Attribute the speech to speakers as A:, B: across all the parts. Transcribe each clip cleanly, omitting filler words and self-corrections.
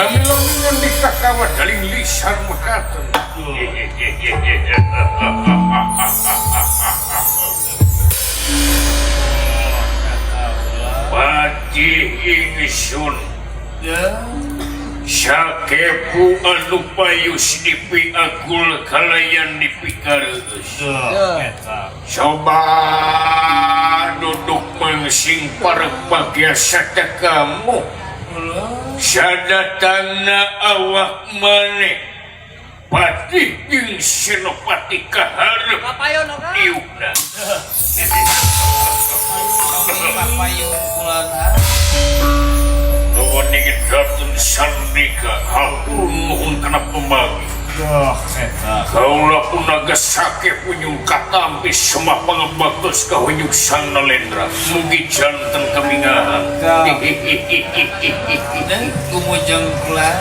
A: Hamilangan di kakawat daling lisan mekaten. Pati ingsun sakepu anu payus dipiagul kalayan dipikareus. Coba duduk mengsing parek bagya satekamu sadatangna awak maneh Patih jeung Senopati kaharep iukna.
B: Papayun kulana
A: Nuhun dingin datun sandika hatur nuhun kana pemagi. Kaula pun nagasake punyung katampi semua pangebaktos kahunyuk sang Nalendra. Mugi janten kamingahan.
B: kumujeng kula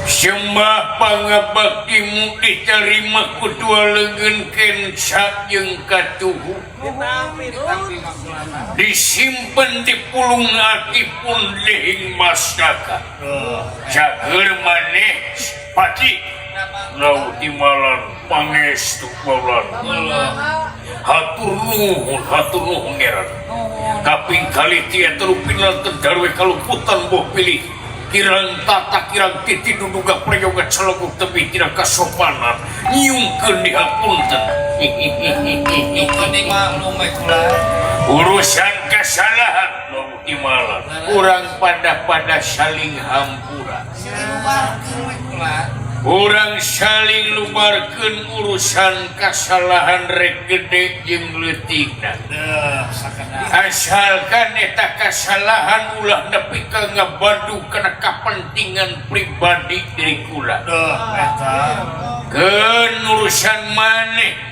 A: Semah pangabaktimu diterima kedua lengan kenca jeung katuhu. Disimpen di pulung hati pun lehing mastaka. Jager maneh pati lau timalan pangestu maulan. Hatur nuhun ngeran. Kaping kali tia terupinan terdarwe kaluputan boh pilih. Kirang tata kirang titi duduga prayoga celogok tebi tidak kasopanan nyungkeun di hapunten. Urusan kesalahan lo imalan urang pada saling hampura. Urang saling lubarkeun urusan kesalahan rek gede jeung leutikna. Asalkan eta kesalahan ulah nepi ka ngabadu kana kapentingan pribadi diri kula. Keun urusan maneh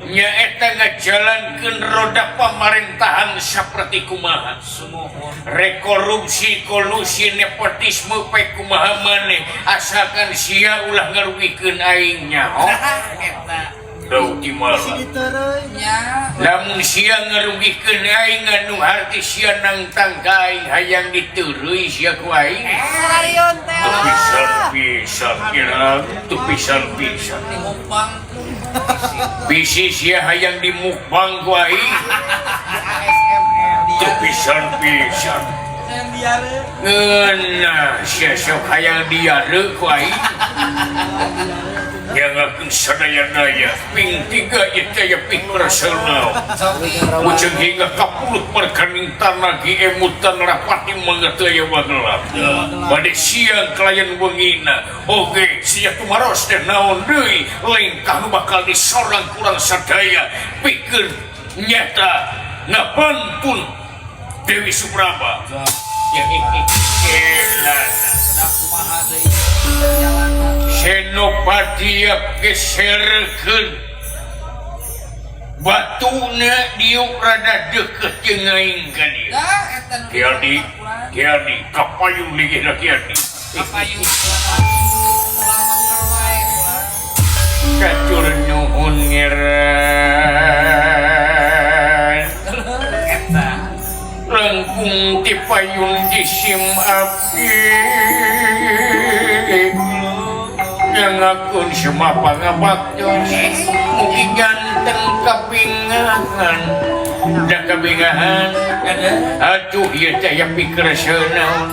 A: nyaeta ngajalankeun roda pamerintahan saperti kumaha. Rekorupsi, kolusi, nepotisme pe kumaha maneh asalkan sia ulah ngarugikeun aing nyaho. Dau di malam. Lamun sia ngarugikeun aing anu harti sia nangtang ka aing hayang diteureuy sia ku aing. Pisan kirang tu pisan. Bisi sia hayang dimukbang ku aing. Tu pisan. Ngeunah sia sok hayang diare ku aing. Yang sadaya-daya ping 3 itaya ping personal ujung hingga kapulut perkaning tanagi emutan rapati mengetaya wagelap pada siang klien wengina oke sia kumaros dan naon deui lengkah nu bakal disorang kurang sadaya pikir nyata ngapantun Dewi Supraba Senopati geserkeun batuna diuk rada deukeut jeung aing ka dieu. Kiadi kapayung ligihna kiadi. Katur nuhun ngeran. Langkung ti payung disim api. Yang akun semua pangabaktos mugi ganteng kapingahan da kabingahan aduh ieu teh aya pikir seuneu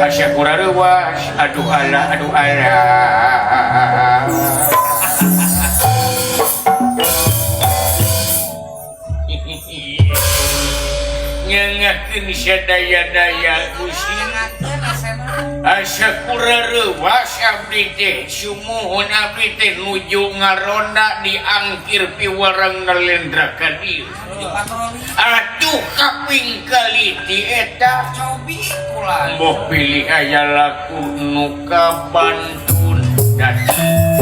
A: asa kurareuwas aduh ala nyangakeun sadaya-daya Gusti asa kurareuwas abdi teh sumuhun abdi teh nuju ngaronda diangkir piwarang Nalendra ka dieu. Atuh kaping kali ti eta cobi kula moh pilih aya laku nu kabantun datang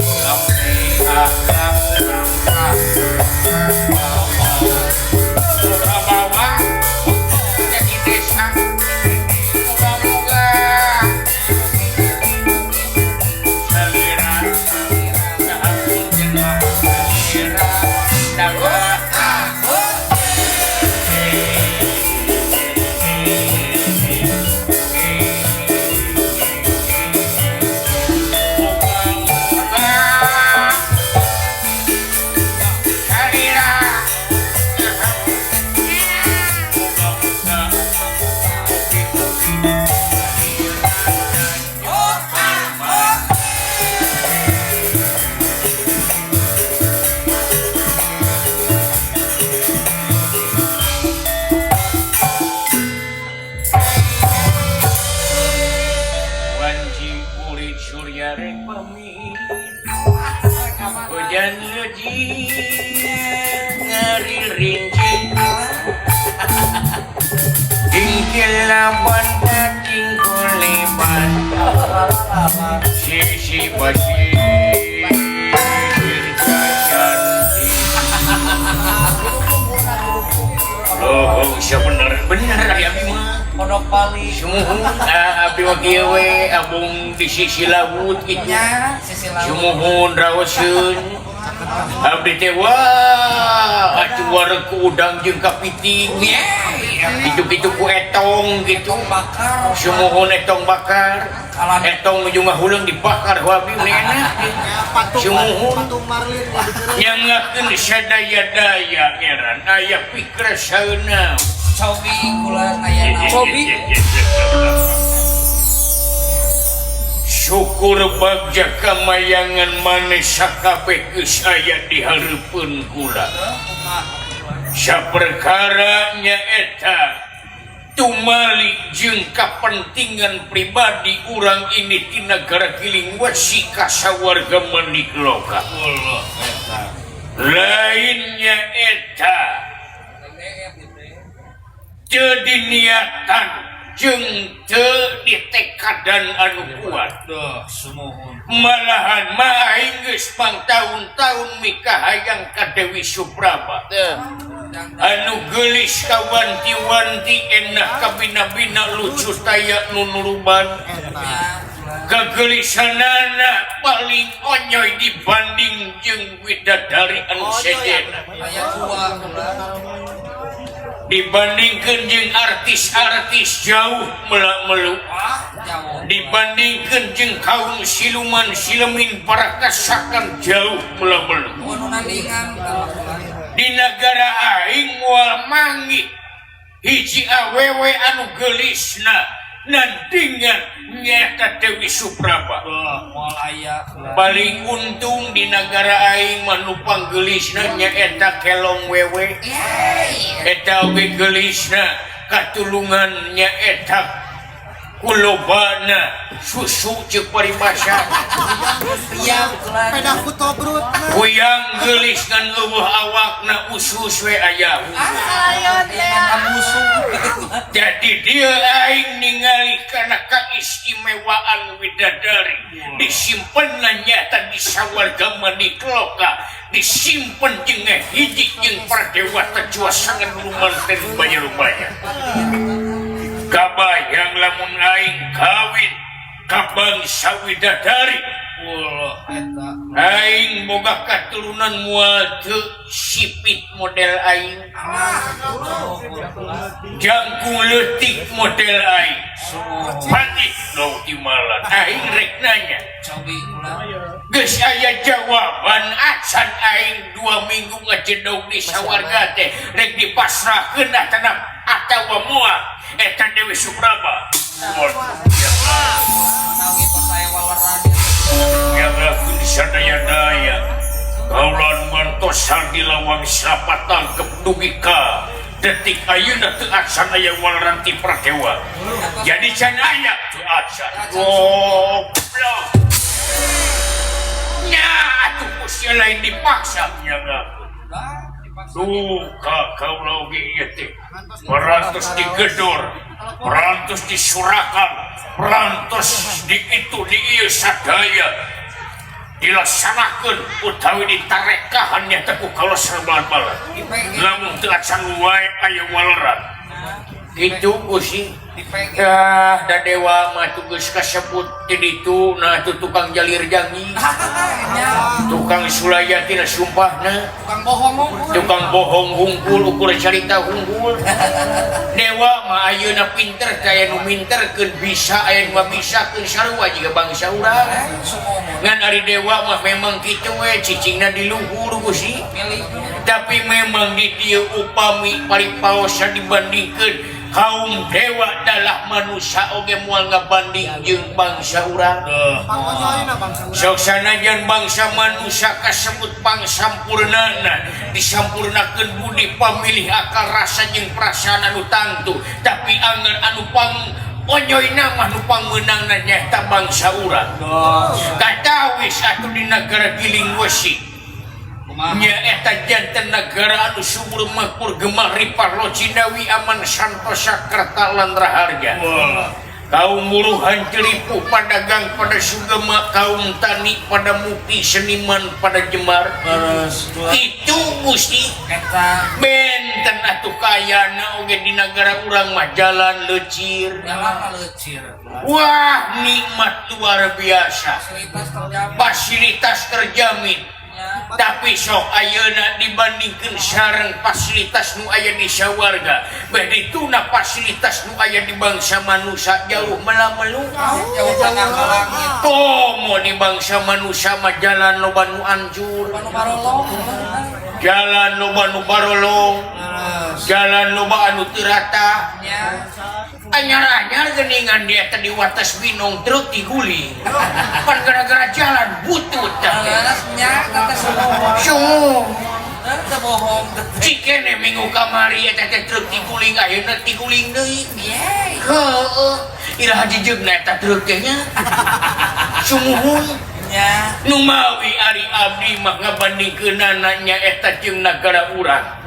A: rek pamit hujan leuji ngari rinci tingkil laban cacing kuliban sisi basi cantik oh bener ya mah
B: Pondok Bali
A: Sumuhun abdi wakieu we abung di sisi laut kitu
B: nya sisi laut
A: sumuhun raoseun abdi teh wah atuh wareg ku udang jeung kapiting kitu-kitu ku etong gitu
B: bakar
A: sumuhun etong bakar etong nu ngahuleung dibakar ku abdi enak sumuhun nyangakeun sadaya-daya eran aya pikresaeuna
B: cobi kula aya cobi
A: syukur bagja kamayangan maneh sakabeh geus aya di hareupeun kula saperkara nyaeta tumali jeung kapentingan pribadi urang ini ti nagara Giling Wesi ka sawarga mandik loka lain nyaeta teu diniatan jeung teu ditekadan anu kuat malahan mah aing geus pangtaun-taun mikah hayang ka Dewi Supraba anu geulis kawanti-wanti enah kabina-bina lucu taya nu nuruban kegelisanana paling onyoy dibanding jeung widadari anu sedena dibandingkan jeung artis-artis jauh melak-meluk dibandingkan jeung kaum siluman silemin para kasakan jauh melak-meluk di negara aing moal manggih hiji awewe anu geulisna nandingan nyata Dewi Supraba paling untung di negara aing manupang geulisna nyaeta kelong wewe eta oge geulisna katulungan nyaeta kulobana susu ceuk paribasa
C: pedah ku tobrut
A: kuyang geulis ngan eueuh awakna usus we aya jadi dia aing ningali kana kaistimewaan widadari disimpenna nyata di sawarga mandik loka disimpen jeung hiji jeung pradewata juasangan lumanten banyak-banyak kabayang lamun aing kawin ka bangsa widadari aing boga katurunan moal teu sipit model aing jangkung leutik model aing patih lo timalan aing rek nanya geus aya jawaban acan aing 2 minggu ngajedog di sawarga teh rek dipasrahkeun tanah atawa moal eta Dewi Supraba yang laku disadaya-daya kaulan mantos di lawang siapa tangkep dugika detik ayeuna teu acan aya walaran ti Pradewa jadi can aya teu acan goblok nya atuh usia lain dipaksa nya kaulah oge ieu teh parantos digedor parantos disurakan parantos di itu di ieu sadaya dilaksanakeun utawi ditarekahan nya teh ku kalosna balat-balat lamun teu acan wae aya waleran kitu Gusti ya da dewa mah tugas kasebut di ditu nah tu tukang jalir janji tukang sulayatina sumpahna tukang bohong hungkul ukur carita hungkul dewa mah ayeuna pinter kaya nu minterkeun bisa aya nu bisakeun sarua jiga bangsa urang ngan ari dewa mah memang kitu we cicingna di luhur Gusti tapi memang di dieu upami paripaosan dibandingkeun kaum dewa adalah manusia oge moal ngabanding jeung bangsa urang sok sanajan bangsa manusia kasebut pangsampurnana disampurnakeun budi pamilih akal rasa jeung perasaan anu tangtu tapi anggar anu onyoina mah nu pangmeunangna nyaeta bangsa urang. Katawis atuh di negara Giling Wesi. Nyaeta janten negara anu subur makmur gemah riparlo Cindawi aman santosa kerta lan raharja. Kaum buruhan ceripuh padagang pada sugema, kaum tani pada mupi, seniman pada jemar. Itu Gusti benten atuh kayana oge di negara urang mah jalan lecir. Wah, nikmat luar biasa. Fasilitas terjamin. Tapi sok ayeuna dibandingkeun sareng fasilitas nu aya di sawarga, bade tuna fasilitas nu aya di bangsa manusia jauh melamelu.
B: Jauh tengah ke langit.
A: Komo di bangsa manusia mah jalan loba nu anjur, jalan loba nu barolong, jalan loba anu teu rata. Anyar-anyar geuningan dia tadi wates binong truk diguling. Pan gara-gara jalan butut teh. Sungguh.
B: Teu bohong.
A: Cikene minggu kamari eta teh truk diguling ayeuna diguling deui. Heueuh. Iraha jejeugna eta truk teh nya. Sumuhun. Nu mawi ari abdi mah ngabandingkeunana nyaeta jeung nagara urang.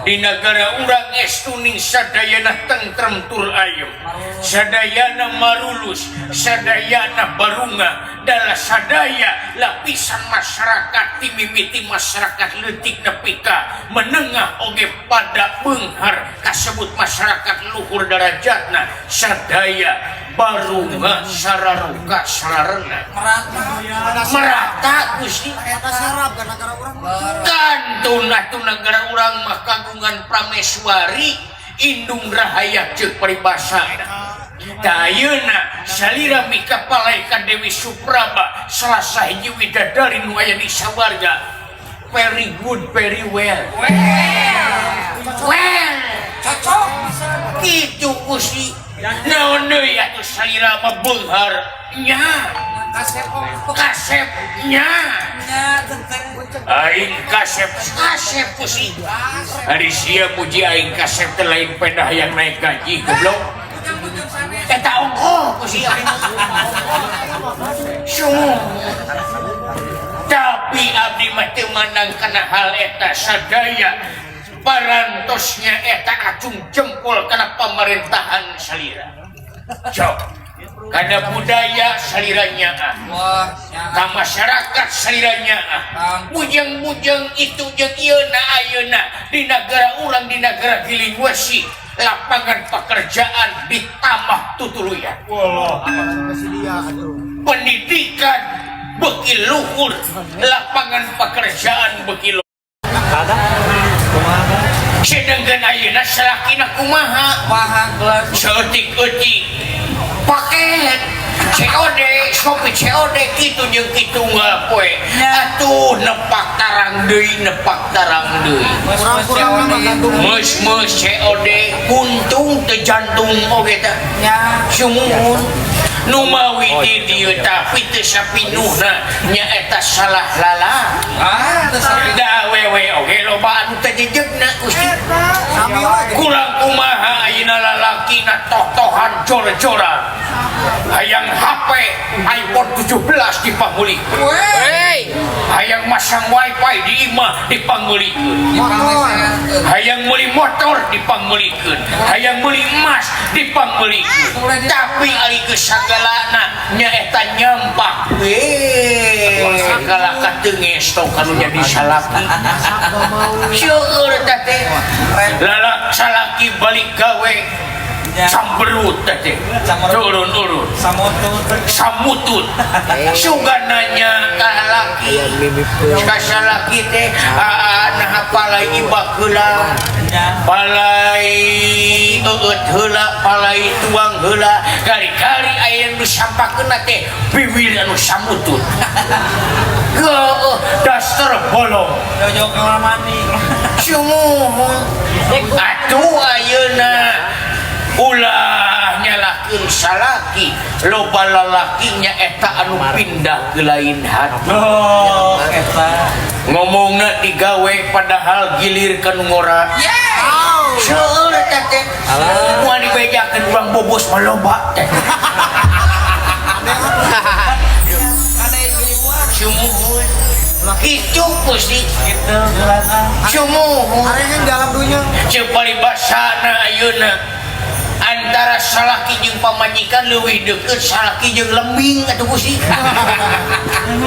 A: Di negara urang estuning sadayana tentrem tur ayem, sadayana marulus, sadayana barunga, dalah sadaya lapisan masyarakat ti mimiti masyarakat leutik nepi ka menengah oge pada beunghar kasebut masyarakat luhur derajatna sadaya barunga sararuka sararena merata Gusti. Kantun atuh negara urang mah kagungan prameswari indung rahaya ceuk paribasana. Dayeuna salira mika palai ka Dewi Supraba salah sahiji widadari nu aya di sawarga. Very good, very well. Well.
B: Cocok.
A: Kitu Gusti. Naon deui atuh salira mah beunghar nya. Kasepnya. Aing kasep Gusti. Ari sia puji aing kasep teh lain pedah yang naik gaji goblok. Eta ongkoh Gusti aing. Sungguh. Tapi abdi mah teu mandang kana hal eta sadaya parantosnya eta acung jempol kana pemerintahan salira. Cok. Kana budaya saliranya ka masyarakat saliranya bujang-bujang itu jeung ieuna ayeuna di negara urang di negara Giling Wesi lapangan pekerjaan ditambah tutuluyan. Pendidikan beuki luhur, lapangan pekerjaan beuki luhur. Sedangkan ayeuna salakina kumaha? Seeutik-eutik paket COD, Shopee COD kitu jeung kitu ngapoe. Atuh nepak tarang deui. Meus COD kuntung teu jantung oge teh. Sumuhun. Nu mawi di dieu tapi teu sapinuhna nyaeta salah lala. Da wewe oge loba anu teh jejeugna Gusti. Kurang kumaha ayeuna lalakina toh-tohan jor-joran. Hayang HP iPhone 17 dipanggulikeun. Hayang masang wifi di imah dipanggulikeun. Hayang meuli motor dipanggulikeun. Hayang meuli emas dipanggulikeun. Tapi ari geus sagalana nyaeta nyampak segala kateunges tong kanu jadi salaki. Syukur teh lalak salaki balik gawe samberut teh turun samutut sugananya ka laki ka salaki teh nah palai ibak heula palai eut heula palai tuang heula kali-kali aya nu sampakeun teh biwil anu samutut daster bolong
B: Jojo kamar mandi.
A: sumuhun atuh ayeuna ulah nyalakeun salaki loba lalakinya eta anu pindah ke lain hati.
B: Eta
A: ngomongna digawe padahal gilir ka nu ngora. Seueur eta teh. Moal dibejakeun urang bobos mah loba teh. Sumuhun. Itu Gusti.
B: Gitu gerakan.
A: Sumuhun.
C: Ada yang dalam dunia.
A: Ceuk paribasana ayeuna antara salaki jeung pamajikan leuwih deukeut salaki jeung lembing atuh Gusti.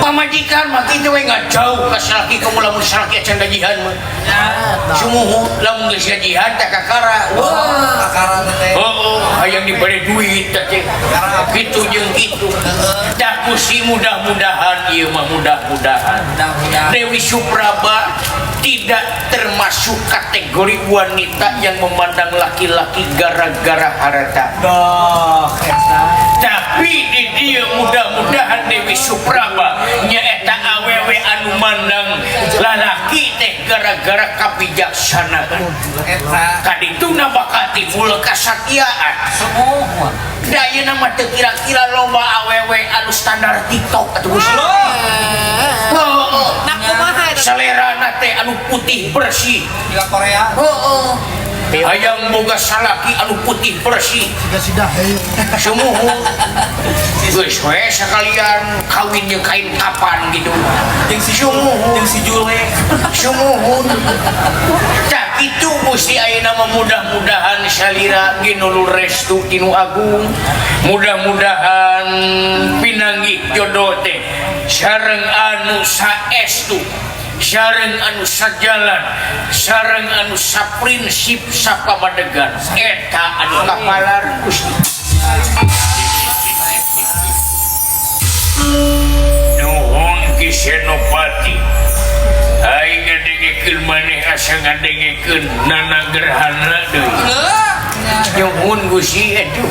A: Pamajikan mah kitu we ngajauh ka salaki kamu lamun salaki acan gajihan mah. Sumuhun lamun geus gajihan teh kakara. Wah,
B: Kakara teh.
A: oh, hayang diberi duit teh. Kitu jeung kitu. Da Gusti mudah-mudahan ieu mah mudah-mudahan.
B: Mudah-mudahan.
A: Dewi Supraba tidak termasuk kategori wanita yang memandang laki-laki gara-gara harta.
B: Doh, eta.
A: Tapi di dia mudah-mudahan Dewi Supraba nyaeta awewe anu mandang lalaki teh gara-gara kabijaksanaan.
B: Eta.
A: Kadituna bakal timbul kasatiaan.
B: Semua.
A: Daya nama teu kira-kira loba awewe anu standar TikTok atuh Gusti.
C: Nak kumaha eta?
A: Selera teh anu putih bersih.
B: Juga Korea.
A: Hayang boga salaki anu putih bersih.
C: Sudah
A: Sumuhun. Geus we sakalian kawin jeung kain kapan gitu.
B: Jeung si
A: Sumuhun.
B: Jeung si Jule.
A: Sumuhun. Cak itu Gusti ayeuna mah mudah-mudahan salira ginulu restu tinu agung. Mudah-mudahan pinanggih jodoh teh sareng anu saestu. Sareng anu sajalan, sareng anu saprinsip sapamadegan. Eta anu kapalar Gusti. Nuhun ki Senopati. Aing ngadengekeun maneh asa ngadengekeun nana gerhana deui. Nuhun Gusti atuh.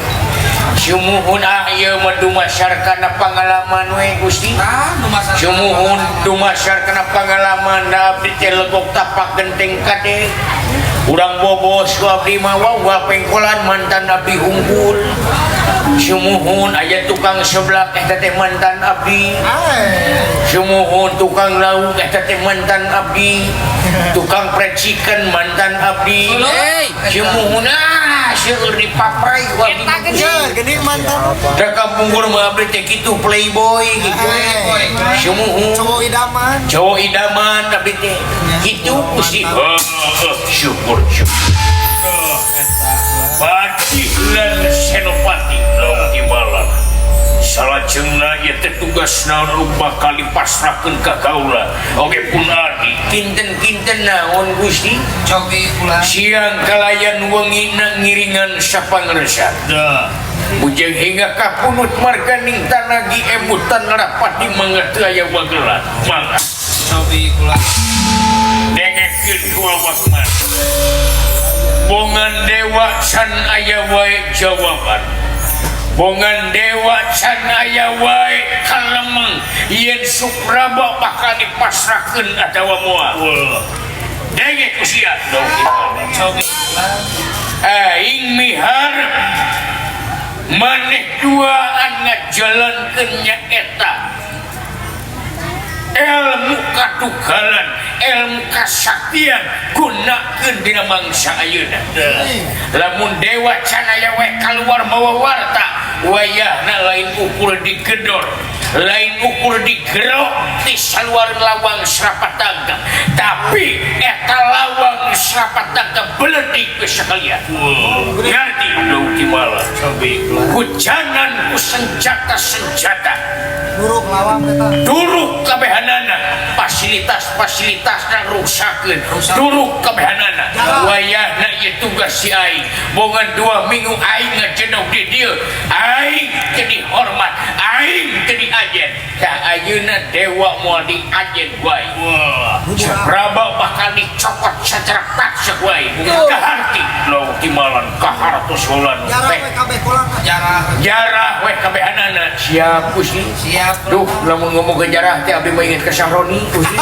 A: Sumuhun ieu mah dumasarkana pangalaman we Gusti.
B: Nu masak.
A: Sumuhun dumasarkana pangalaman da abdi teh legok tapak genteng kade. Urang bobos ku abdi mah wah pengkolan mantan abdi unggul. Sumuhun aya tukang seblak eta teh mantan abdi. Sumuhun tukang lauk eta teh mantan abdi. Tukang fried chicken mantan abdi. Sumuhun seueur dipaprai ku abdi.
C: gede mantan.
A: Da kampung mah abdi teh kitu playboy gitu. Sumuhun cowok idaman abdi teh kitu Gusti. Syukur. Patih lan Senopati lamun timbalan. Salajengna ieu teh tugasna rupa kali pasrahkeun ka kaula. Oge pun adi kinten-kinten naon Gusti?
B: Cobi pula.
A: Siang kalayan wengina ngiringan sapangresat. Bujeng hingga kapunut marganing tanagi emutan rapati mangga teu aya wagelan. Mangga.
B: Cobi pula.
A: Dengekeun ku awak mah. Bongan dewa can aya wae jawaban. Bongan dewa can aya wae kalemeng yen Supraba bakal dipasrahkeun atawa moal. Denge ku sia dong.
B: Cobi pula.
A: Aing miharep maneh duaan ngajalankeun nya eta ilmu katugalan, ilmu kasaktian gunakeun dina mangsa ayeuna. Lamun dewa can aya we kaluar mawa warta, wayahna lain ukur digedor, lain ukur digerok di saluar lawang Srapatangga, tapi eta lawang Srapatangga beledik ke sekalian. Ngerti dong timala hujanan ku senjata-senjata duruk kabehanana, fasilitas-fasilitasna rusakkeun, duruk kabehanana. Wayahna ieu tugas si aing. Bongan 2 minggu aing ngajenong di dieu, aing teu dihormat, aing teu diajen. Tah ayeuna dewa moal diajen wae. Supraba bakal dicopot secara paksa wae. Kaharti lo timalan kahartos ulan. Jarah we kabehanana. Siap Gusti.
B: Siap.
A: Duh, lamun ngomong ke jarah teh abdi mah inget ke Sahroni Gusti.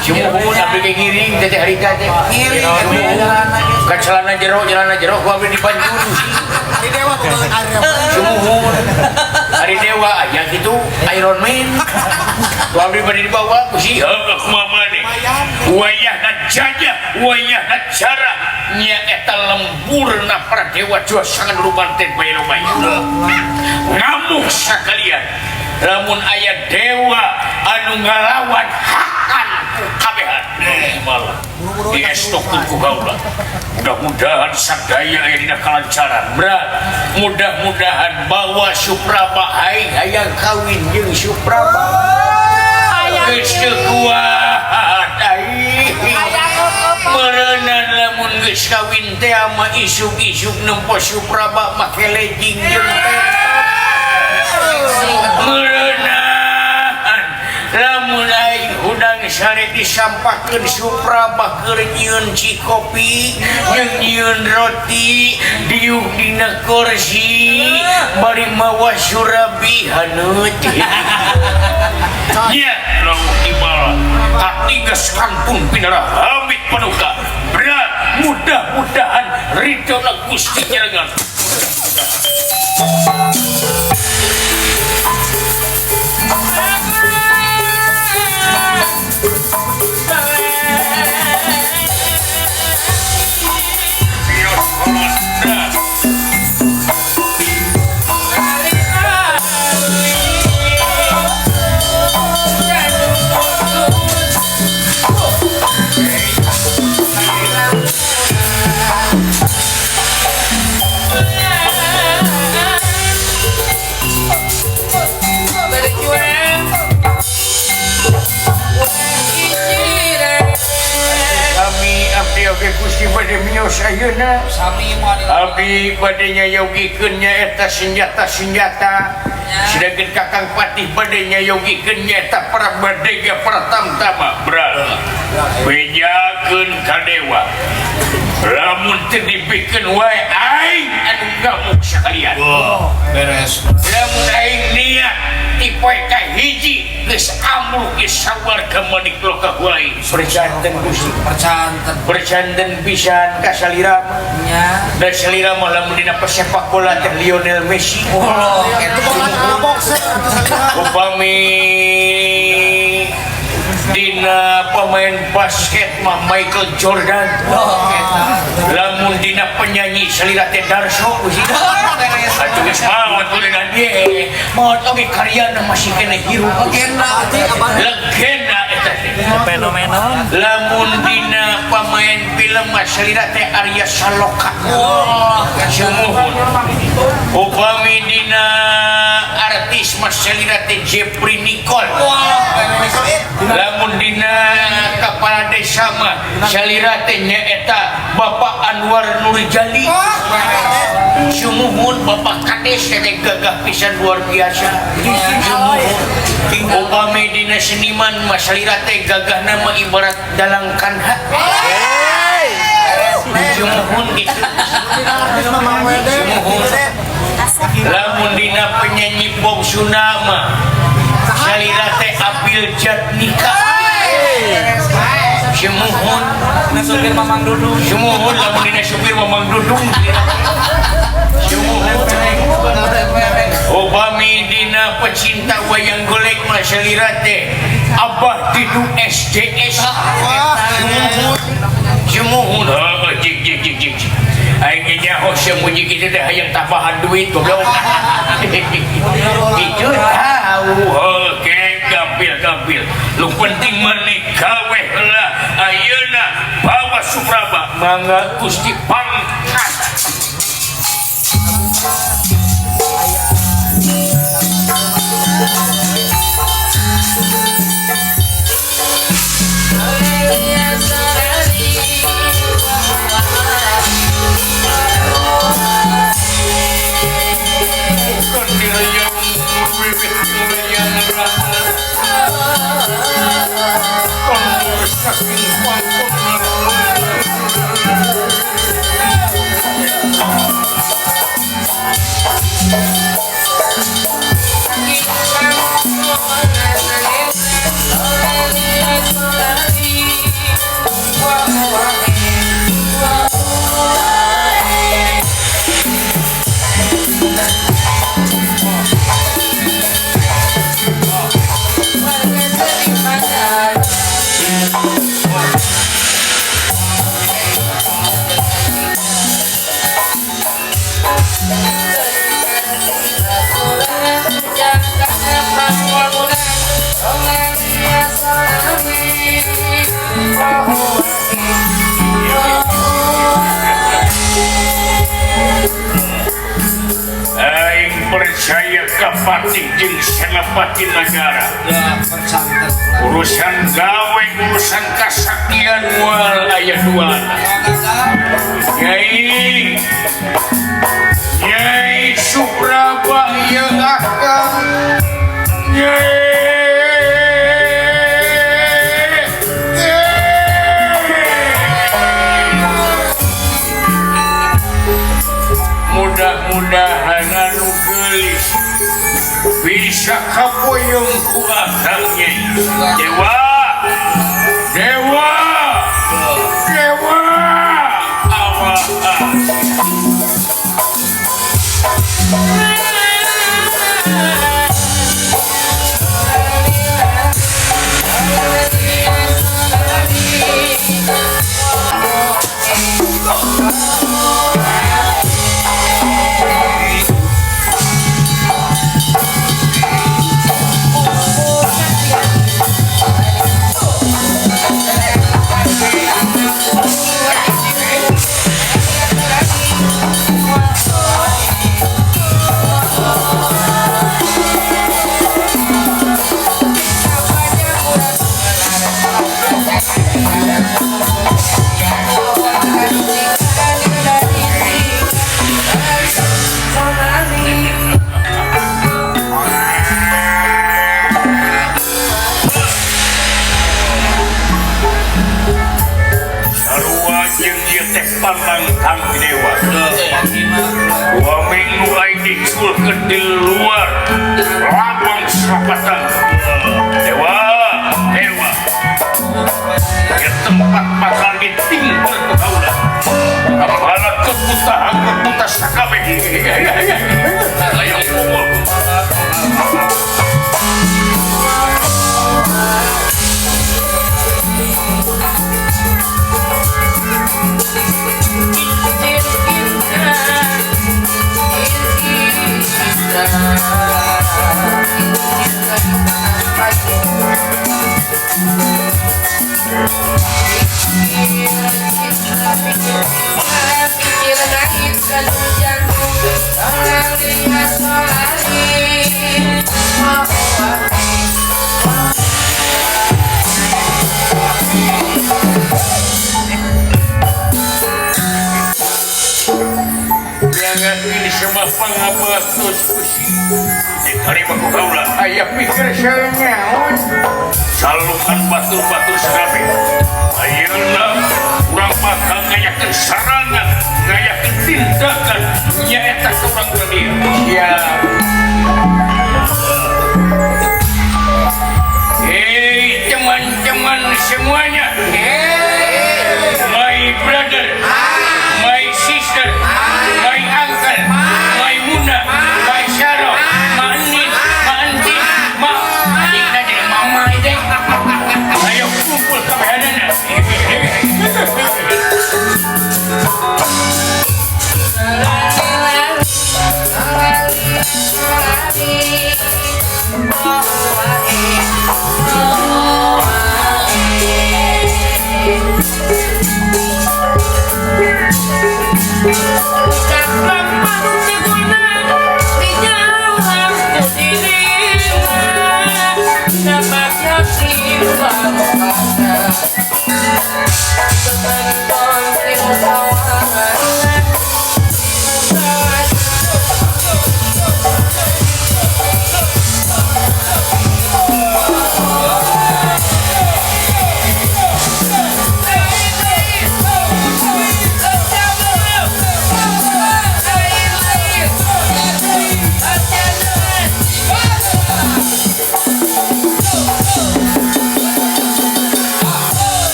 A: Sumuhun abdi ge ngiring teh harita teh.
B: Ngiring
A: Ka celana jero ku abdi dibanjur Gusti.
C: Hari dewa pokoknya hari dewa.
A: Sumuhun. Hari Bari dewa aya gitu Iron Man. Bari dibawa ku si aku mama nih. Wayahna jajah, wayahna cara nya eta lemburna para dewa josangan rubanten bae-bae. Ngamuk sakalian. Lamun aya dewa anu ngalawan hakan ku kabehan. Malah diestokeun ku gaula. Mudah-mudahan sadaya aya dina kalancaran. Berat. Mudah-mudahan bawa Supraba aing hayang kawin jeung Supraba. Geus teu kuat aing. Meureunan lamun geus kawin teh ama isuk-isuk nempo Supraba make legging jeung teh. Meureunan lamun aing hudang sare disampakeun Supraba keur nyieun cikopi jeung nyieun roti diuk dina kursi bari mawa surabi haneut. Nya lamun ibal katigas kantun pinara hamid panuka berat mudah-mudahan ridona Gusti nyerengan. Gusti bade mios ayeuna abdi bade nyayogikeun nya eta senjata-senjata sedangkeun Kakang Patih bade nyayogikeun nya eta Prabadega Pratamtama berat bejakeun ka dewa lamun teu dipikeun wae aing anu gamuk sakalian
B: beres
A: lamun aing niat tipoe ka hiji geus amruk geus sawarga manik loka wae percanten Gusti percanten pisan ka salirama nya da salirama lamun dina pesepak bola teh Lionel Messi upami dina pemain basket mah Michael Jordan lamun dina penyanyi salira teh Darso atuh geus maot kulinan ye maot oge karyana masih kena hirup legenda eta teh fenomenal lamun dina pemain film mah salira teh Arya Saloka sumuhun upami dina artis mah salira teh Jeffrey Nicole lamun dina kepala desa mah salira teh nyaeta Bapak Anwar Nurjali sumuhun Bapak Kades teh gagah pisan luar biasa sumuhun upami dina seniman mah salira teh gagah nama ibarat dalang kanha sumuhun gitu sumuhun lamun dina penyanyi pop Sunama salira teh Abil Jatnika sumuhun supir Mamang Dudung sumuhun lamun dina supir Mamang Dudung sumuhun upami dina pecinta wayang golek mah salira teh Abah Didu SDS sumuhun jik aing nyaho semuji kitu teh hayang tambahan duit goblok itu tahu oke gampil lu penting menikah weh lah ayeuna bawa Supraba mangga Gusti pangkat Hargapati jeung Senapati Nagara.
B: Ya percanten ulah.
A: Urusan gawe, urusan kasaktian moal aya duaan. Nyai Nyai Subrabaya akang Nyai mudah-mudahan anu gelis bisa kapoyong ku akang Nyai. Dewa Dewa Dewa awas. Pamangkang Dewa. Dua minggu ini diculkeun di luar labang sapatan. Dewa Dewa ya tempat bakal ditinggal ku kaula. Kepala kebuta sakabeh. Layang pukul. Ini semua pangabatos kusi diterima ku kaula aya pikir saya nyaon salukan batur-batur serabe ayeuna urang bakal ngayakeun sarangan ngayakeun tindakan nyaeta ka urang dia siap. Hei teman-teman semuanya, my brother, my sister, my uncle, my Muna, my Sharon, my Anin, my Antin, ma adik tadi mama itu. Ayo kumpul ke badannya.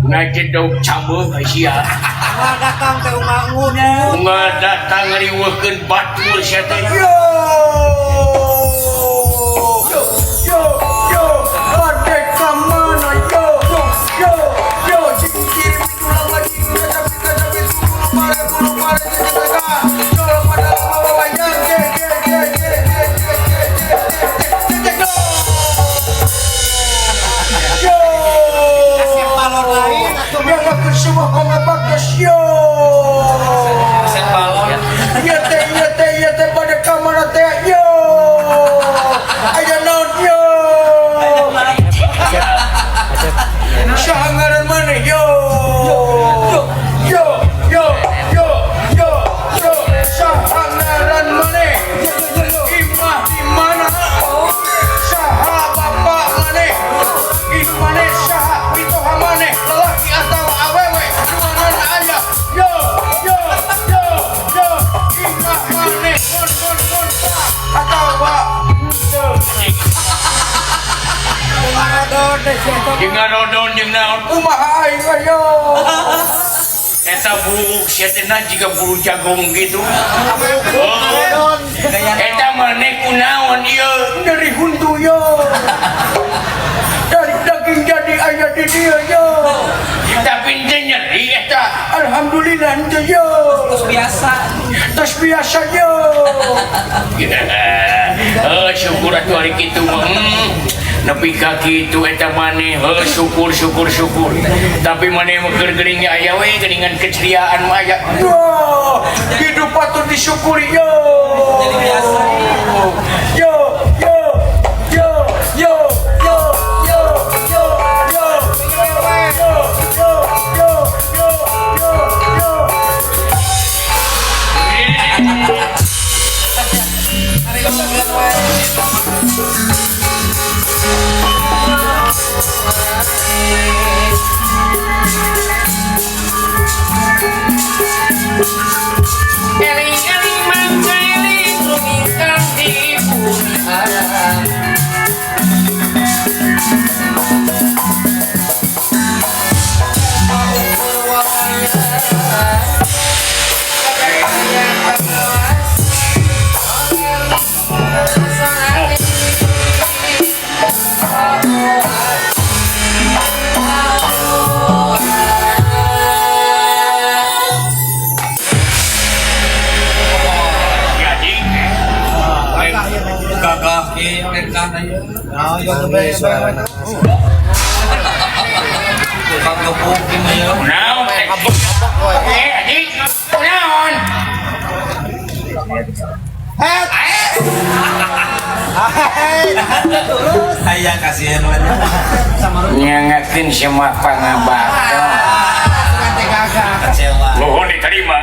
A: Ngajen daun cambung Asia.
C: datang ke rumahnya.
A: Nggak datang ngeriweukeun batur sia teh.
C: Yo, adek kamana yo, cincin tulang lagi kacapi bulu pare yo pada bawa yang
A: Dengan nodon jeung naon
C: Kumaha aing ayo.
A: eta bulu siatena jika bulu jagung gitu eta maneh kunaon ieu
C: Dari huntu yo. Dari daging jadi aya di dia yo.
A: tapi teu nyeri eta
C: Alhamdulillah henteu yo. Tos biasa yo.
A: syukur atuh ari kitu nepi ka kitu eta maneh syukur tapi maneh mah keur geuning aya we geuningan keceriaan mah aya
C: Yo, hidup patut disyukuri yo.
D: Jadi biasa.
C: Yo, yo, yo, yo, yo, yo, yo, yo, yo, yo, yo, yo, yo.
A: eling-eling mangga eling rumingkang di bumi alam naon adik naon
D: Saya kasihan banget.
A: nyangakeun semua pangabakto
D: Kecewa.
A: nuhun diterima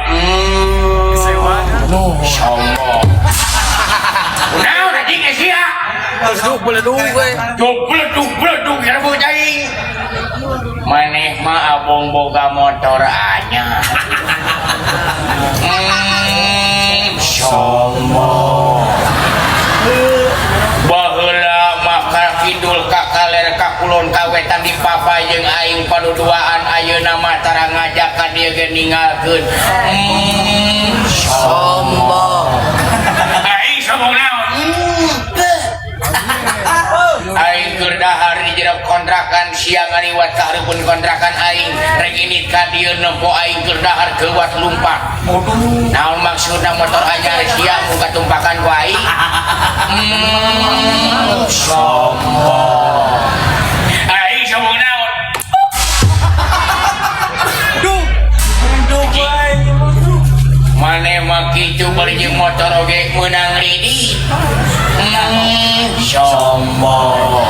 A: sombong naon adik sia Duk beleduk ya bu cai. Maneh mah abong boga motor anyar. Sombong. Baheula maka kidul ka kaler ka kulon kawetan di papa jeung aing paduduaan ayeuna mah tara ngajak ka dieu ge ninggalkeun. Sombong. Aing sombong naon? Aing keur dahar di jero kontrakan siang ngaliwat ka hareupeun kontrakan aing rek init ka dieu nempo aing keur dahar keuat lumpak. Naon maksudna motor anyar siang muka tumpakan ku aing? Sombong. Aing sombong naon? Mane mah kitu bari jeung motor oge meunang lidi. Sombong.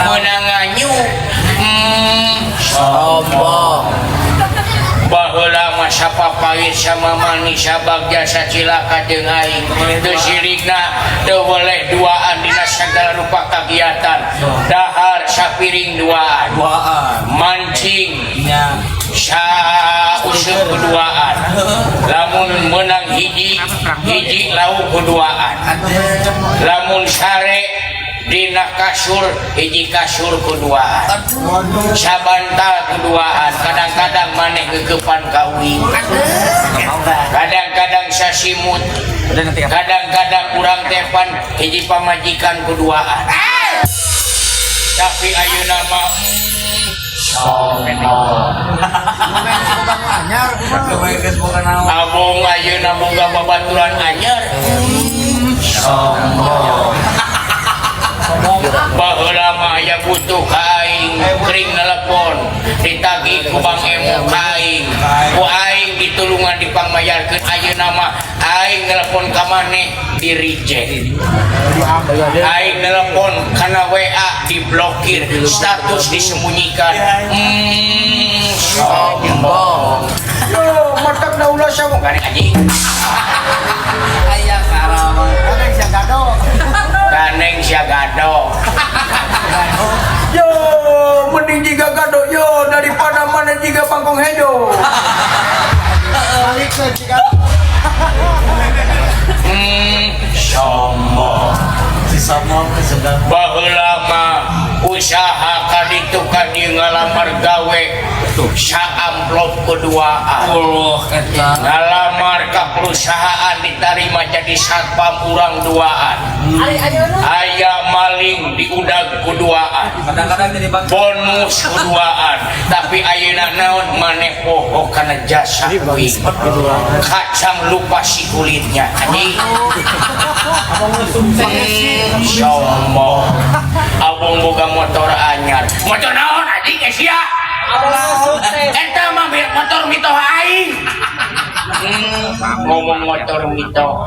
A: Meunang nganyu. Sombong. Baheula mah sapapait sama manis sabagja sacilaka jeung aing. Teu sirigna teu boleh duaan dina sagala rupa kagiatan. Dahar sapiring duaan. Mancing useup keduaan. Lamun menang hiji lauk keduaan. Lamun sare dina kasur hiji kasur keduaan. Sabantal keduaan. Kadang-kadang maneh gegepan kawin. Kadang-kadang sasimut. Kadang-kadang urang tepan hiji pamajikan keduaan. Tapi ayeuna mah abong ayeuna boga babaturan anyar. Sombong. Baheula mah aya butuh ka aing kering telepon ditagih ku Bang Emu ka aing ku aing ditulungan dipangbayarkeun ayeuna mah aing telepon ka maneh di reject aing telepon kana WA diblokir status disembunyikan. Sombong.
C: Yo, matak na ulah siya mo.
A: Gani aji
D: Ayah sarama.
A: ganeng sia gado.
C: Yo, mending jika gado yo daripada mana jika pangkong hejo.
A: Sombong.
D: Si sombong kesedang.
A: Baheula mah usaha kaditu kadi ngalamar gawe sa amplop keduaan ngalamar ke perusahaan diterima jadi satpam urang duaan aya maling diudag keduaan
D: Kadang-kadang jadi bang.
A: bonus keduaan tapi ayeuna naon maneh poho kana jasa kuing kacang lupa si kulitnya anjing sombong abang boga motor anyar motor naon anjing sia eta mah motor mitoh aing ngomong motor mitoh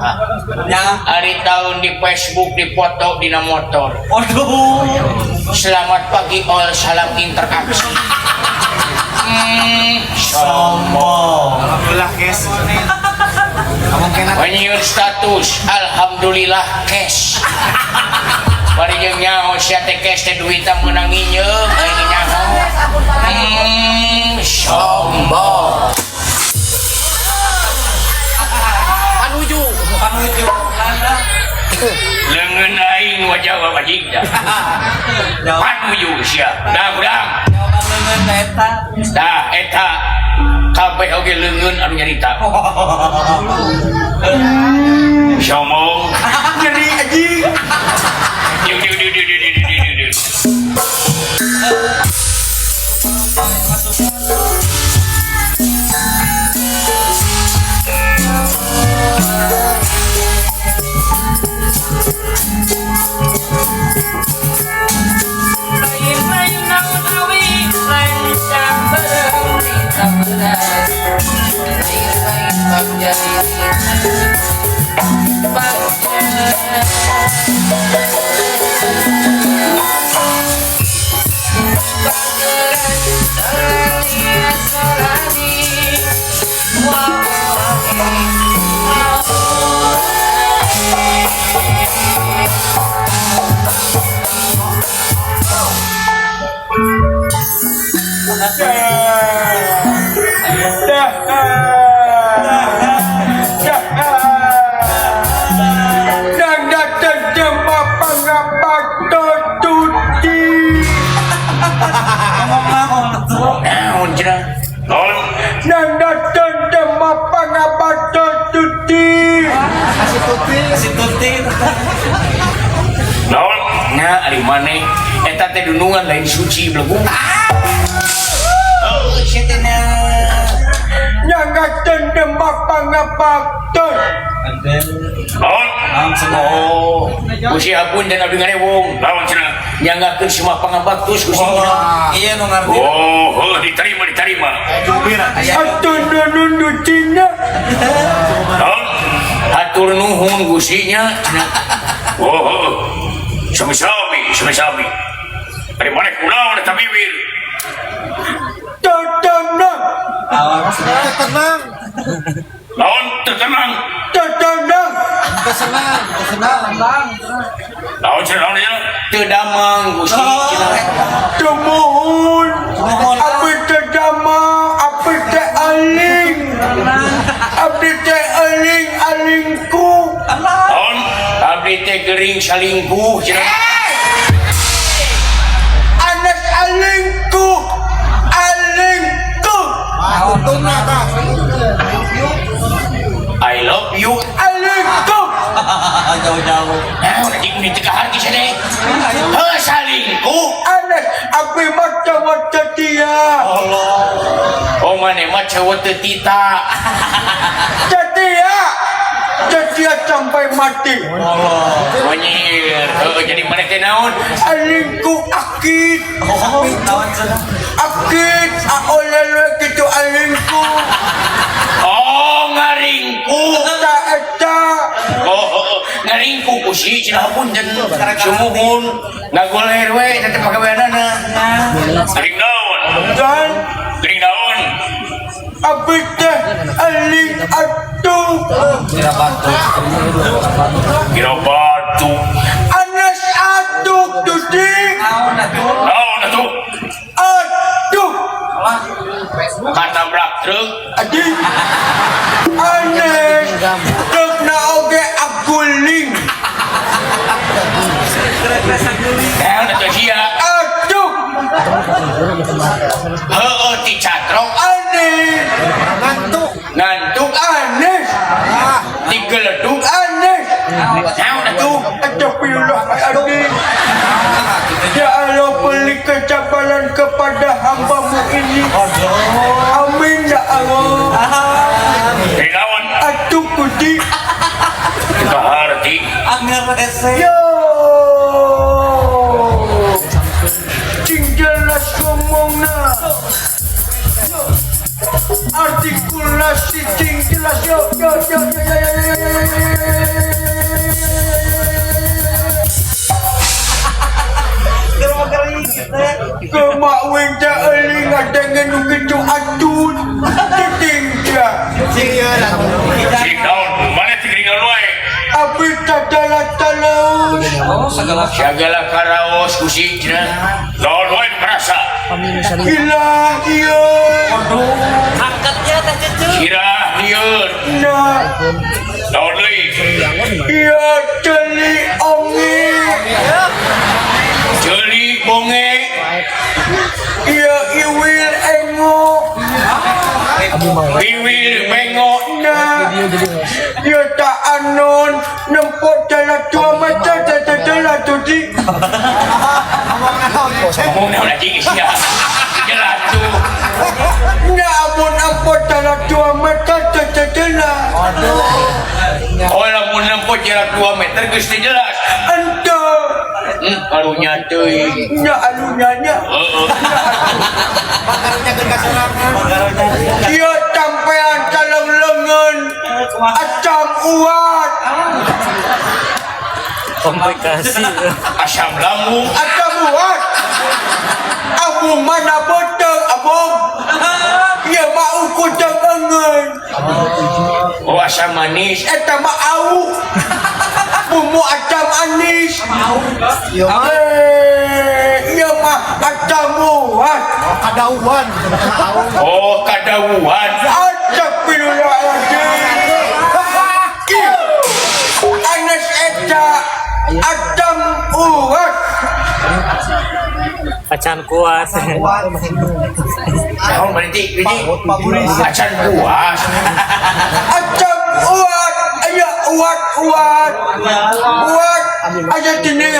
A: hari tahun di Facebook dipoto dina motor
D: Waduh.
A: selamat pagi all salam interaksi sombong
D: Alhamdulillah guys.
A: menyiur status alhamdulillah cash bari jeung nyaho sia teh cash teh duitna meunang nginyeung aing nyaho sombong
D: Panuju.
A: leungeun aing wajah wajing dah panuju sia dang
D: Jawaban leungeun eta.
A: dah eta kabeh oge leungeun anu nyarita sombong
C: Jadi anjing. Dan datang jemaah pengapak tuti.
A: naon cenah naon
C: Dan datang jemaah pengapak tuti.
D: Si Tuti.
A: naon nya ari maneh eta teh dunungan lain suci belegu oh syetena
C: Yang datang jemaah pengapak
A: naon oh Gusti ampun dan abdi ngarewong naon cenah nyanggakeun semua pangabaktus Gusti
D: Iya nu ngarti.
A: oh diterima
D: Jubir aya.
C: Atau nunun Cina.
A: naon atur nuhun Gustinya oh sami-sami ari maneh kunaon eta bibir
C: Tenang.
D: Awas.
A: naon teu tenang
C: Tenang.
A: naon cenah naon nya teu damang Gusti cenah
C: Temuhun. Apa terdama. Apa teraling. Apa teralingku.
A: naon abdi teh gering salingkuh cenah
C: Anak alingku.
A: I love you
C: Alingku.
D: Jauh-jauh.
A: naon anjing di tengah harti cenah heuh salingkuh
C: Anak api mata dia.
A: oh maneh mah cewek teu tita
C: Setia sampai mati.
A: Monyir, jadi mana teh naon?
C: Alingku akid.
D: Naon cenah?
C: Akid. Oleh gitu alingku.
A: Oh, ngaringku.
C: Eta.
A: Oh, ngaringku kusi cenah punten. Sumuhun, ngagoler we teh pagaweanana. Gering naon?
C: Dan
A: Gering naon?
C: abdi teh aling atuh.
A: Kira batu.
C: Anas atuh Dudik.
D: Naon atuh?
A: Naon atuh?
C: Aduh.
A: Katabrak truk.
C: Adik. Aneh. Truk na oge aguling.
A: Naon atuh sia?
C: Aduh.
A: Heeh ti catrok
C: Anis.
A: ngantuk
C: Anis.
A: ti geleduk
C: Anis.
A: naon atuh
C: Astagfirullahaladzim. Ya Allah, beri kesabaran kepada hamba-Mu ini. Amin ya Allah.
A: Relawan
C: Atuh Gusti.
A: kaharti
D: Angger rese.
C: Yo. Cing jelas ngomongna. Artikulasi cing jelas yo.
D: Gerong-gering gitu.
C: Kemak wengja eling adangan nunggu atun. Teting dia.
A: cing daun mana ti geringan wae
C: Abi tadalah talaus.
D: Oh, segala
A: sagala karaos kusi cenah daun wae kerasa
C: Ilah iya.
D: angkatnya teh cucu.
A: kira lieur
C: Nah.
A: daun deui
C: Iya celi ongi.
A: ceuli bonge
C: Iya iwil engo.
A: wiwir bengok
C: Nah. Iya tak anon. Nempot jalan tua macam jalan tuji.
A: ngomong naon lagi sia jelas tuh
C: Ya ampun ampun jalan tua macam jalan.
A: oh lamun nempo jarak 2 meter geus teu jelas
C: Ento.
A: karunya teuing
C: Ya alunya.
A: heeh
C: Iya sampean calon lengan. Acam uat.
B: Komplikasi.
A: asam lambung
C: Acam uat. Abu mana botol abang. Ya mau kucang engen.
A: oh asam manis
C: Eta mah au. Bumu acam anis. Iya mah acam uat.
A: oh kadawuhan
C: Astagfirullahaladzim. Anas eta acam uat.
B: Acan kuat.
A: naon berarti acan puas
C: Acam uat. Aya uat. Uat. Aya tini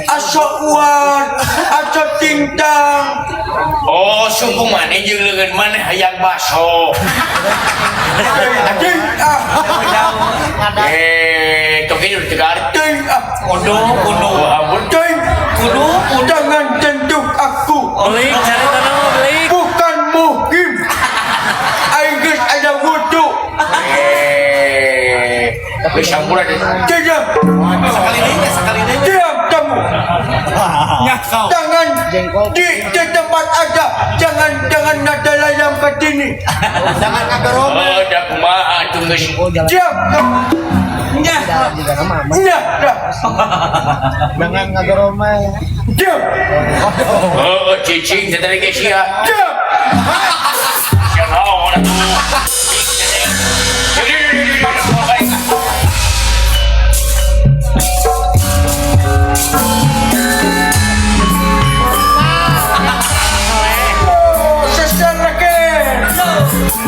C: asa uat. Asa tintang.
A: oh suku mana jeung leungeun mana hayang baso
C: Ting ah.
A: toke jeung tegar
C: Ting ah.
D: Kudu.
A: ampun
C: Ting. Jangan tenduk aku.
B: Belik cari tanah belik.
C: Bukan muhkim. Aing geus ada wudu.
A: geus sampura deh
C: Diam.
D: Sekali ini.
C: Diam kamu. Jangan di tempat aja. Jangan nada layam ke sini.
A: oh da kumaha atuh geus
C: Diam kamu. Dah.
E: Jangan ngageromel.
C: Diam.
A: oh cicing tadi ge sia
C: Diam.
A: sia naon atuh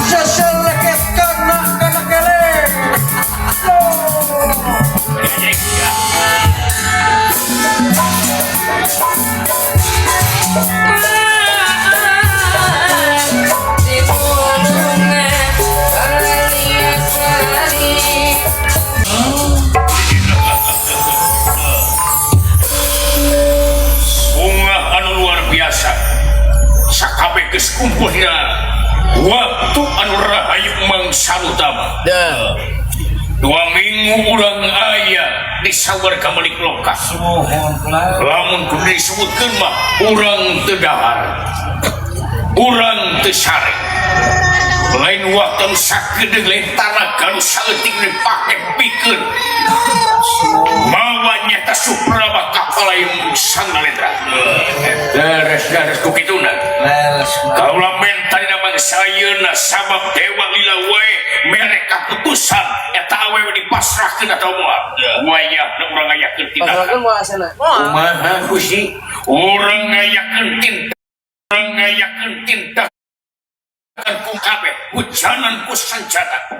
C: Sesel lagi kana kelek.
A: bunga anu luar biasa sakabe geus kumpulna waktu anu rahayu mangsalutama 2 minggu urang aya di sawarga Malik Loka lamun kudu disebutkeun mah urang teu dahar urang teu sare lain waktu sakedeung lain tanah kalau saeutik dipake pikeun mawa nyata supraba kapal lain sangalendra leres kukituna kaula mentalina mangsayeuna sabab dewa lila wae mere kaputusan eta awewe dipasrahkeun atau moal wayahna urang ngayakeun tindakan kumaha Gusti urang ngayakeun tindakan urang nyayakeun tindak ku kabeh hujanan ku senjata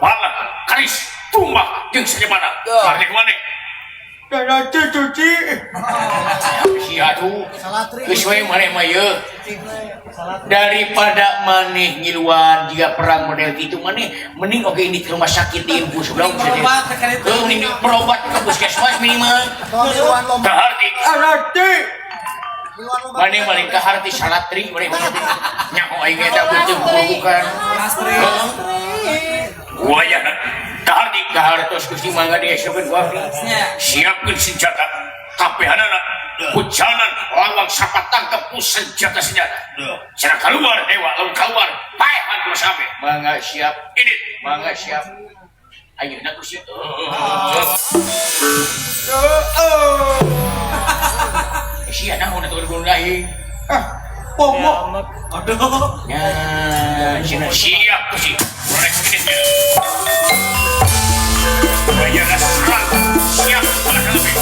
A: bala karis tumbak jeung sajabana mari kemana
C: Nanti cuci.
A: sia tuh geus we mane mah yeuh daripada maneh ngiluan jika perang model gitu maneh mending oke ini ke rumah sakit di infus udah mending berobat ke puskesmas minimal kaharti
C: Nanti.
A: maneh maling kaharti salatri maneh nyaho aing eta butuh bukan wayana kahartos Gusti mangga dieseukeun ku abdi siapkeun senjata kapehanana hujanan lawang sapatangkep ku senjata cara keluar dewa lalu keluar paehan ku sampe mangga siap ini mangga siap ayeuna ku siap sia naon atuh gunung aing
C: Pomo.
D: Aduh.
A: ya siap ku sih rek ini wayana serang siap pada lebih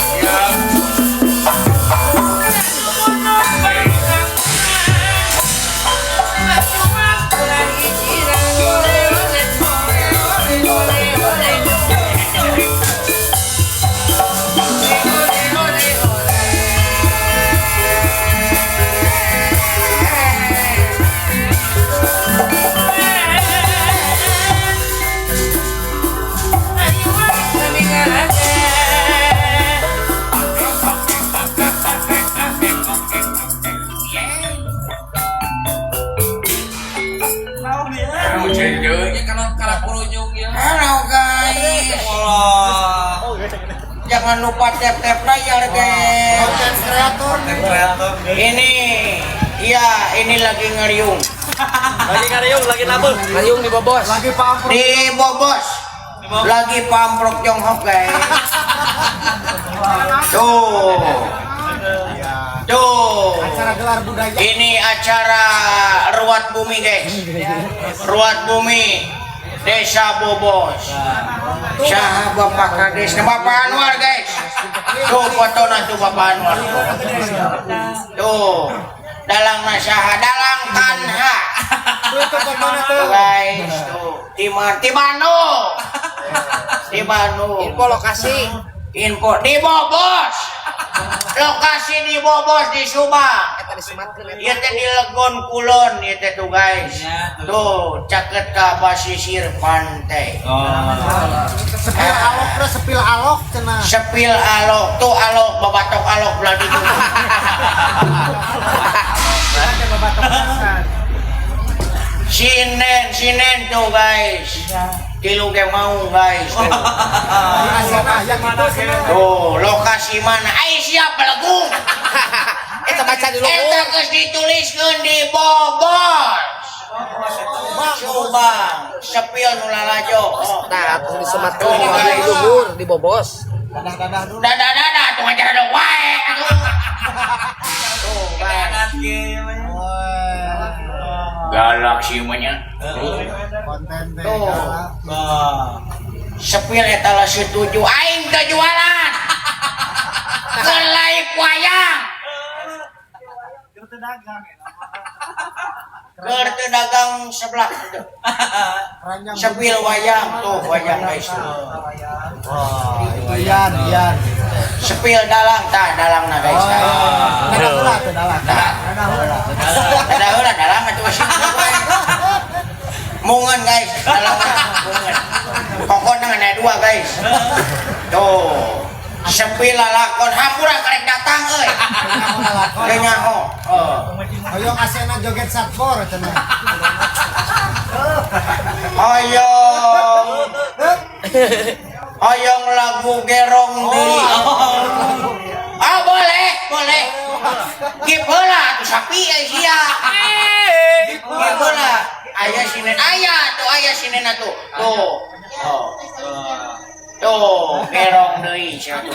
A: jangan lupa tap layar guys. Ini iya ini lagi ngeriung
B: lagi nabung ngariung di bobos
A: di bobos lagi pamprok Jonghok guys tuh
E: Acara gelar budaya.
A: ini acara ruat bumi guys ruat bumi Desa Bobos Syah Bapak Kades Bapak Anwar guys tuh fotonya tuh Bapak Anwar tuh dalang nasaha dalang tanha tuh guys tuh di Banu info lokasi info di Bobos lokasi di Bobos di Subang ieu teh di Legon Kulon ieu teh tuh guys tuh caket ka basisir pantai
E: Sepil alok cenah.
A: sepil alok tuh alok babatok alok belah ditu sinen tuh guys tilu ge mau guys tuh lokasi mana ai siap belagu
B: eta baca dulu
A: eta geus dituliskeun di Bogor Subang sepil nu lalajo
B: nah atuh disematkeun di luhur di bobos
A: dadah tuh aja ada wae tuh guys galak sih manya
E: Konten teh.
A: tuh sepil eta lah setuju aing teu jualan ke live wayang keur teu dagang sebelah sepil wayang tuh wayang guys
E: Iyan.
A: sepil dalangna guys dalang atuh sih mungan guys dalang mungan pokoknya ada dua guys tuh sepil lalakon hampura karek datang euy teu nyaho
E: Hoyong asena joget satbor cenah.
A: Hoyong lagu gerong deui boleh gip heula atuh sapi sia gip heula aya sinen aya sinen tuh tuh gerong deui sia tuh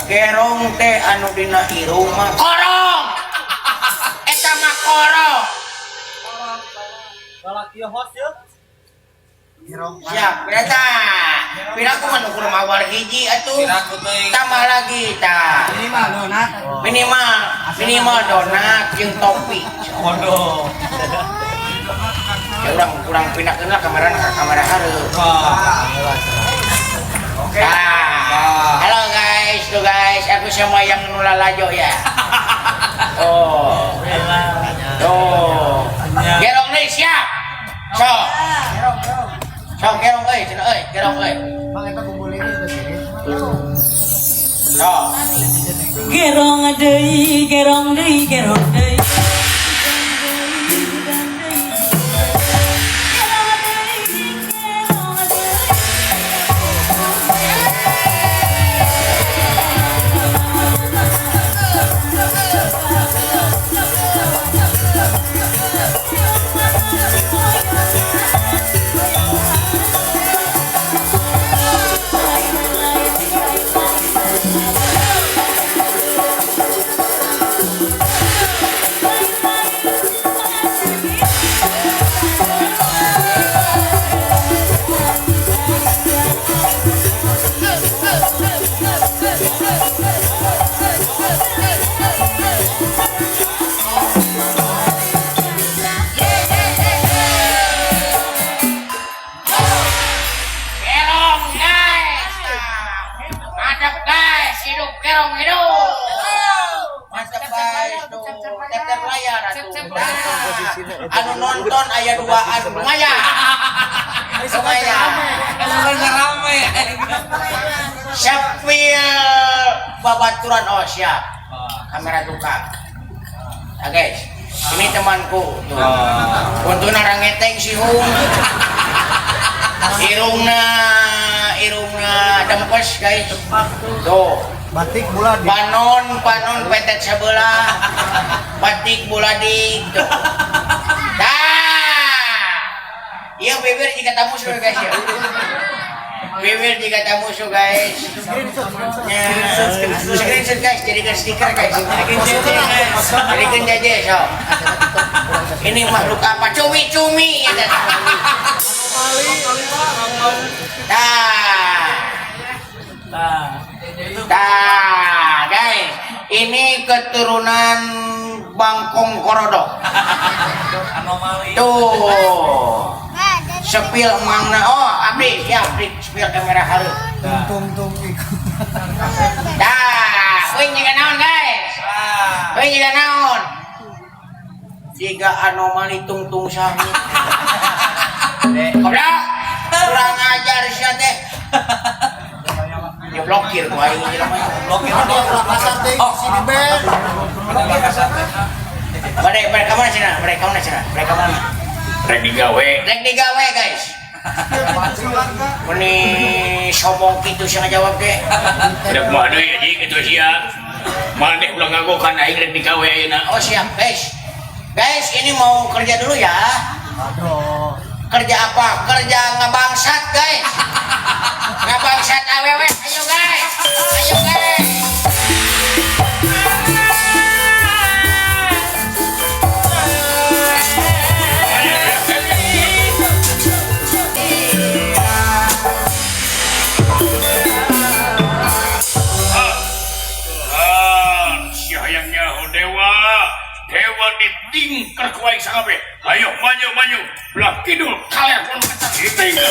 A: gerong teh anu dina irung mah korong eta mah korong
F: Siap, berita. Piraku mah ukur mawar hiji atuh. Tambah lagi tah. Minimal donat jeung topi.
D: Waduh.
F: Ya kurang pindahkeun lah kamera hareup. Halo guys, tuh guys, aku sama yang nulalajo ya. Tuh. Gerong deui siap. Sok. Sok gerong euy, cenah euy, gerong euy.
E: Bang eta bumbu lili udah sini.
F: Sok.
G: Gerong deui, gerong deui, gerong deui.
F: Gerong guys. Mantap guys, hidup gerong hidup. Mantap guys, tuh tep layar atuh. Anu nonton aya duaan lumayan. Lumayan.
D: Rame.
F: Syafil babaturan oh siap. Kamera tukang. Nah guys, ini temanku. Tuh. Untuna rangeteng si Hung. Irungna dempes guys. Tuh.
E: Batik bulan
F: Panon petet sebelah. Batik buladik tuh. Iya bibir jika tamu sudah guys ya. Bibir jika tamu sudah guys. Screenshot guys, jadikan stiker guys. Jadikan jaje so. Ini makhluk apa? Cumi-cumi ya. Guys, ini keturunan Bangkong Korodok.
D: Anomali.
F: Tuh. Sepil mangna. Oh, abdi, ya abdi sepil kamera hareup.
E: tung ikut.
F: Wing juga naon guys. Wing juga naon. Jika anomali tung sahi. Goblok. Kurang ajar sia teh. Ya blokir ku aing jelema.
D: Blokir
E: Ada yang pasar teh sini ben.
F: Bade ka mana cenah? Bade ka mana cenah? Bade ka mana?
A: Rek digawe.
F: Rek digawe guys. Meni sombong kitu sia ngajawab ge.
A: Rek mah deui anjing kitu sia. Maneh ulah ngagokan aing rek digawe ayeuna.
F: Oh siap guys. Guys, ini mau kerja dulu ya.
E: Aduh.
F: Kerja apa? Kerja ngebangsat guys. Ngebangsat awewe. Ayo guys. Ayo guys.
A: Dewa ditingker kuai sangabe. Ayo maju. Belah kidul kalian pun kata ditingker.